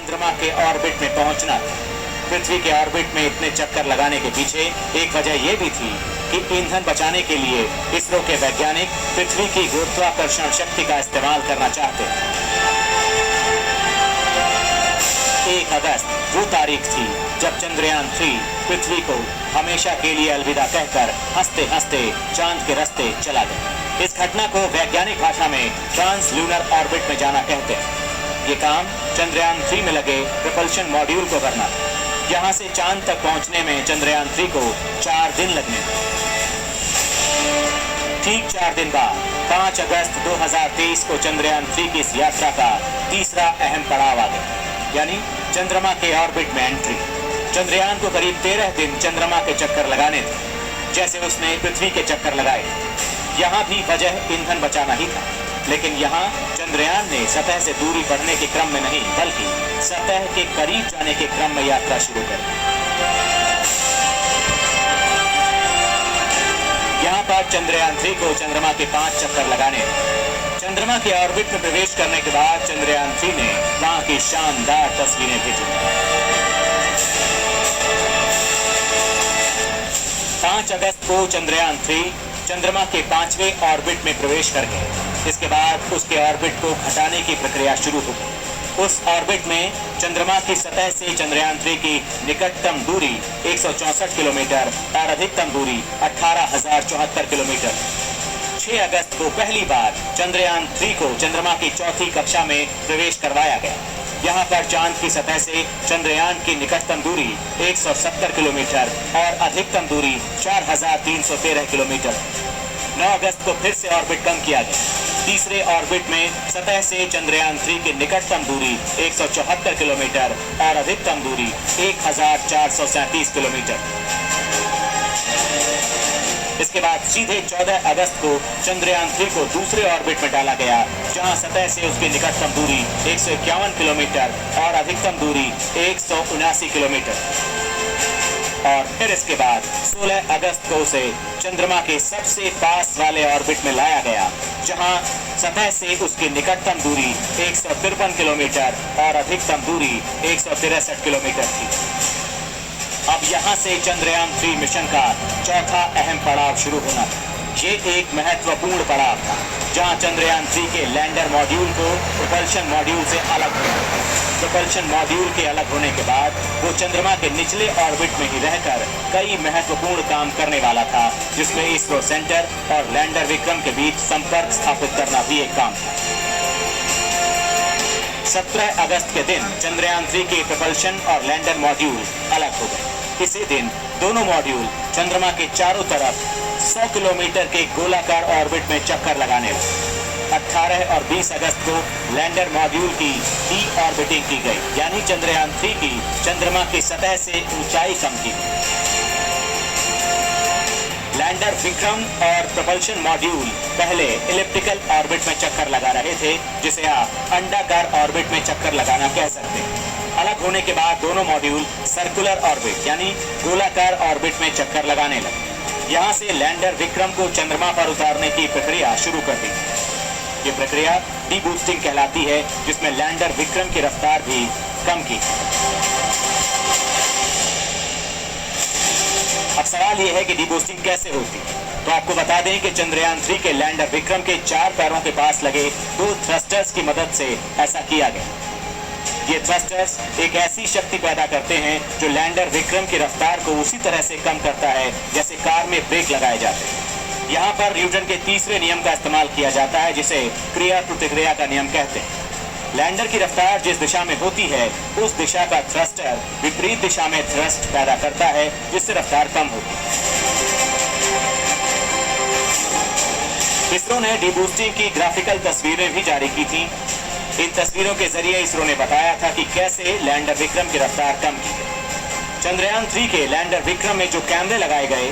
चंद्रमा के ऑर्बिट में पहुंचना था। पृथ्वी के ऑर्बिट में इतने चक्कर लगाने के पीछे एक वजह यह भी थी कि ईंधन बचाने के लिए इसरो के वैज्ञानिक पृथ्वी की गुरुत्वाकर्षण शक्ति का इस्तेमाल करना चाहते थे। 1 अगस्त वो तारीख थी जब चंद्रयान 3 पृथ्वी को हमेशा के लिए अलविदा कहकर हंसते हंसते चांद के रास्ते चला गया। इस घटना को वैज्ञानिक भाषा में ट्रांस ल्यूनर ऑर्बिट में जाना कहते हैं। ये काम चंद्रयान 3 में लगे प्रपल्शन मॉड्यूल को करना था। यहाँ से चांद तक पहुंचने में चंद्रयान 3 को 4 दिन लगने थे। ठीक 4 दिन बाद 5 अगस्त 2023 को चंद्रयान 3 की इस यात्रा का तीसरा अहम पड़ाव आ गया, यानी चंद्रमा के ऑर्बिट में एंट्री। चंद्रयान को करीब 13 दिन चंद्रमा के चक्कर लगाने थे, जैसे उसने पृथ्वी के चक्कर लगाए। यहाँ भी वजह ईंधन बचाना ही था, लेकिन यहाँ चंद्रयान ने सतह से दूरी बढ़ने के क्रम में नहीं, बल्कि सतह के करीब जाने के क्रम में यात्रा शुरू कर दी। यहाँ पर चंद्रयान 3 को चंद्रमा के 5 चक्कर लगाने। चंद्रमा के ऑर्बिट में प्रवेश करने के बाद चंद्रयान 3 ने वहां की शानदार तस्वीरें भेजी। 5 अगस्त को चंद्रयान 3 चंद्रमा के 5वें ऑर्बिट में प्रवेश कर गए। इसके बाद उसके ऑर्बिट को घटाने की प्रक्रिया शुरू हो गई। उस ऑर्बिट में चंद्रमा की सतह से चंद्रयान 3 की निकटतम दूरी 164 किलोमीटर और अधिकतम दूरी 18,074 किलोमीटर। 6 अगस्त को पहली बार चंद्रयान 3 को चंद्रमा की चौथी कक्षा में प्रवेश करवाया गया। यहाँ पर चांद की सतह से चंद्रयान की निकटतम दूरी 170 किलोमीटर और अधिकतम दूरी 4,313 किलोमीटर। 9 अगस्त को फिर से ऑर्बिट कम किया गया। तीसरे ऑर्बिट में सतह से चंद्रयान 3 की निकटतम दूरी 174 किलोमीटर और अधिकतम दूरी 1,437 किलोमीटर। इसके बाद सीधे 14 अगस्त को चंद्रयान 3 को दूसरे ऑर्बिट में डाला गया, जहां सतह से उसकी निकटतम दूरी 151 किलोमीटर और अधिकतम दूरी 179 किलोमीटर। और फिर इसके बाद 16 अगस्त को उसे चंद्रमा के सबसे पास वाले ऑर्बिट में लाया गया, जहां सतह से उसकी निकटतम दूरी 153 किलोमीटर और अधिकतम दूरी 163 किलोमीटर थी। अब यहाँ से चंद्रयान 3 मिशन का चौथा अहम पड़ाव शुरू होना था। ये एक महत्वपूर्ण पड़ाव था, जहाँ चंद्रयान 3 के लैंडर मॉड्यूल को प्रोपल्शन मॉड्यूल से अलग होना। प्रोपल्शन मॉड्यूल के अलग होने के बाद वो चंद्रमा के निचले ऑर्बिट में ही रहकर कई महत्वपूर्ण काम करने वाला था, जिसमें इसरो सेंटर और लैंडर विक्रम के बीच संपर्क स्थापित करना भी एक काम था। 17 अगस्त के दिन चंद्रयान 3 के प्रोपल्शन और लैंडर मॉड्यूल अलग हो गए। इसी दिन दोनों मॉड्यूल चंद्रमा के चारों तरफ 100 किलोमीटर के गोलाकार ऑर्बिट में चक्कर लगाने लगे। 18 और 20 अगस्त को लैंडर मॉड्यूल की डी-ऑर्बिटिंग की गई, यानी चंद्रयान 3 की चंद्रमा की सतह से ऊंचाई कम की गई। लैंडर विक्रम और प्रोपल्शन मॉड्यूल पहले इलिप्टिकल ऑर्बिट में चक्कर लगा रहे थे, जिसे आप अंडाकार ऑर्बिट में चक्कर लगाना कह सकते हैं। अलग होने के बाद दोनों मॉड्यूल सर्कुलर ऑर्बिट यानी गोलाकार ऑर्बिट में चक्कर लगाने लगे। यहाँ से लैंडर विक्रम को चंद्रमा पर उतारने की प्रक्रिया शुरू कर दी। ये प्रक्रिया डी-बूस्टिंग कहलाती है, जिसमें लैंडर विक्रम की रफ्तार भी कम की। अब सवाल यह है कि डी-बूस्टिंग कैसे होती है। तो आपको बता दें कि चंद्रयान 3 के लैंडर विक्रम के 4 पैरों के पास लगे 2 थ्रस्टर्स की मदद से ऐसा किया गया। ये थ्रस्टर्स एक ऐसी शक्ति पैदा करते हैं जो लैंडर विक्रम की रफ्तार को उसी तरह से कम करता है जैसे कार में ब्रेक लगाए जाते हैं। यहाँ पर न्यूटन के तीसरे नियम का इस्तेमाल किया जाता है, जिसे क्रिया प्रतिक्रिया का नियम कहते हैं। लैंडर की रफ्तार जिस दिशा में होती है, उस दिशा का थ्रस्टर विपरीत दिशा में थ्रस्ट पैदा करता है, जिससे रफ्तार कम होती है। इसरो ने डी-बूस्टिंग की ग्राफिकल तस्वीरें भी जारी की थी। इन तस्वीरों के जरिए इसरो ने बताया था कि कैसे लैंडर विक्रम की रफ्तार कम की गई। चंद्रयान 3 के लैंडर विक्रम में जो कैमरे लगाए गए